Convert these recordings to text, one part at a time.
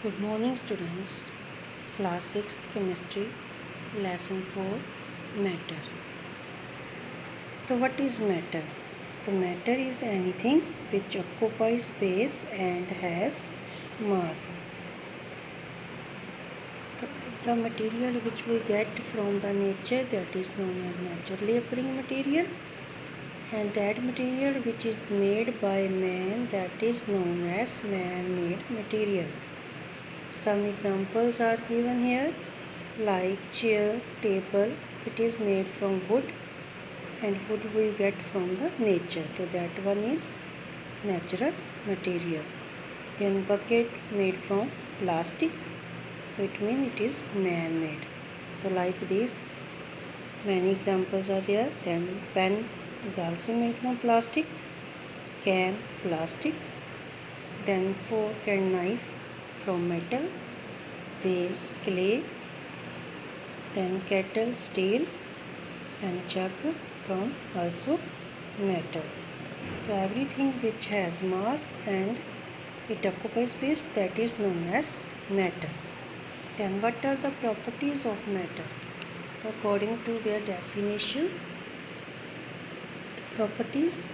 Good morning, students. Class 6th Chemistry, Lesson 4, Matter. So what is matter? The matter is anything which occupies space and has mass. The material which we get from the nature, that is known as naturally occurring material, and that material which is made by man, that is known as man-made material. Some examples are given here, like chair, table. It is made from wood, and wood we get from the nature, so that one is natural material. Then bucket made from plastic, so it means it is man-made. So like this, many examples are there. Then pen is also made from plastic, can plastic. Then fork and knife from metal, vase clay, then kettle steel, and jug from also metal. So everything which has mass and it occupies space, that is known as matter. Then what are the properties of matter? So according to their definition, the properties: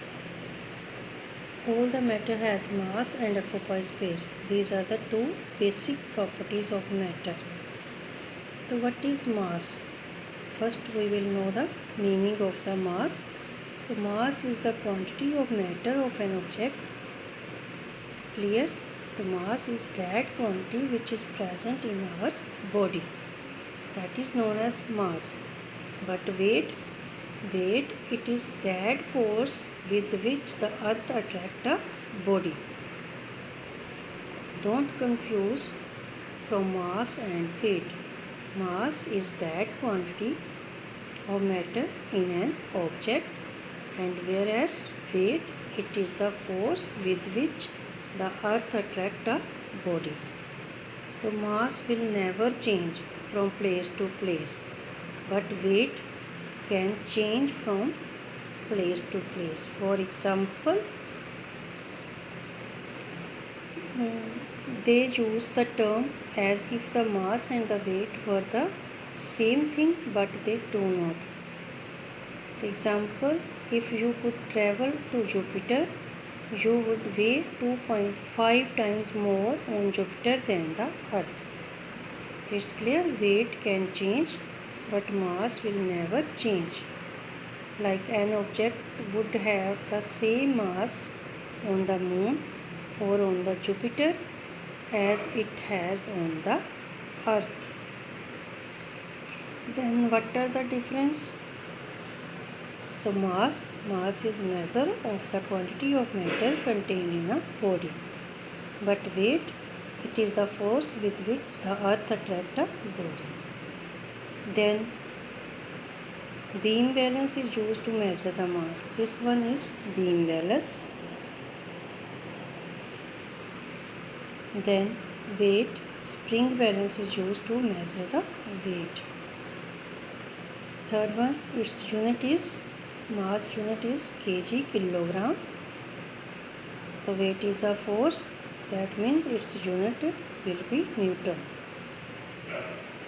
all the matter has mass and occupies space. These are the two basic properties of matter. So what is mass? First we will know the meaning of the mass. The mass is the quantity of matter of an object. Clear? The mass is that quantity which is present in our body. That is known as mass. But weight, it is that force with which the earth attracts a body. Don't confuse from mass and weight. Mass is that quantity of matter in an object, and whereas weight, it is the force with which the earth attracts a body. The mass will never change from place to place, but weight can change from place to place. For example, they use the term as if the mass and the weight were the same thing, but they do not. The example: if you could travel to Jupiter, you would weigh 2.5 times more on Jupiter than the Earth. It's clear, weight can change, but mass will never change. Like an object would have the same mass on the Moon or on the Jupiter as it has on the Earth. Then what are the difference? The mass is measure of the quantity of matter contained in a body. But weight, it is the force with which the earth attracts a body. Then beam balance is used to measure the mass. This one is beam balance. Then weight, spring balance is used to measure the weight. Third one, its unit is, mass unit is kg, kilogram. The weight is a force, that means its unit will be Newton.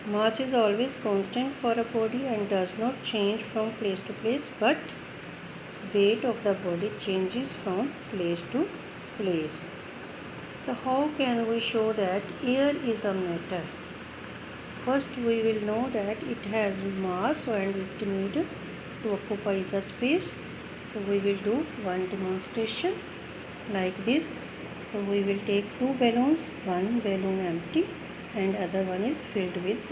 Mass is always constant for a body and does not change from place to place, but weight of the body changes from place to place. So how can we show that air is a matter? First we will know that it has mass and it needs to occupy the space. So we will do one demonstration like this. So we will take two balloons, one balloon empty and other one is filled with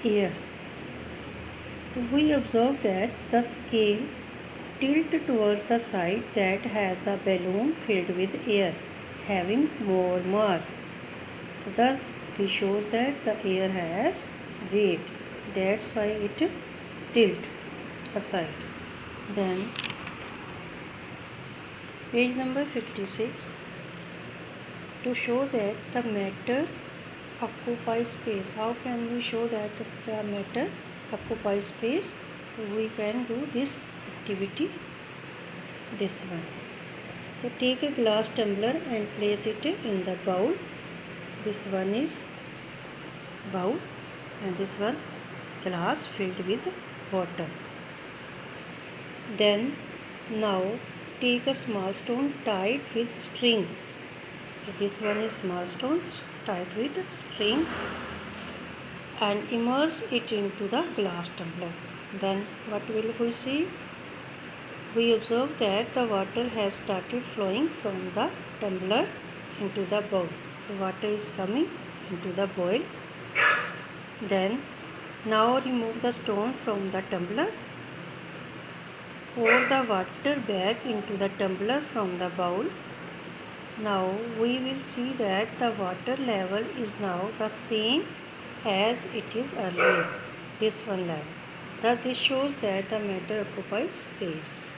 air. So we observe that the scale tilts towards the side that has a balloon filled with air having more mass. Thus this shows that the air has weight. That's why it tilts aside. Then page number 56. To show that the matter occupies space. How can we show that the matter occupies space? So we can do this activity, this one. So take a glass tumbler and place it in the bowl. This one is bowl and this one glass filled with water. Then now take a small stone tied with string. So this one is small stones tied with a string and immerse it into the glass tumbler. Then what will we see? We observe that the water has started flowing from the tumbler into the bowl. The water is coming into the bowl. Then now remove the stone from the tumbler. Pour the water back into the tumbler from the bowl. Now we will see that the water level is now the same as it is earlier, this one level. Thus this shows that the matter occupies space.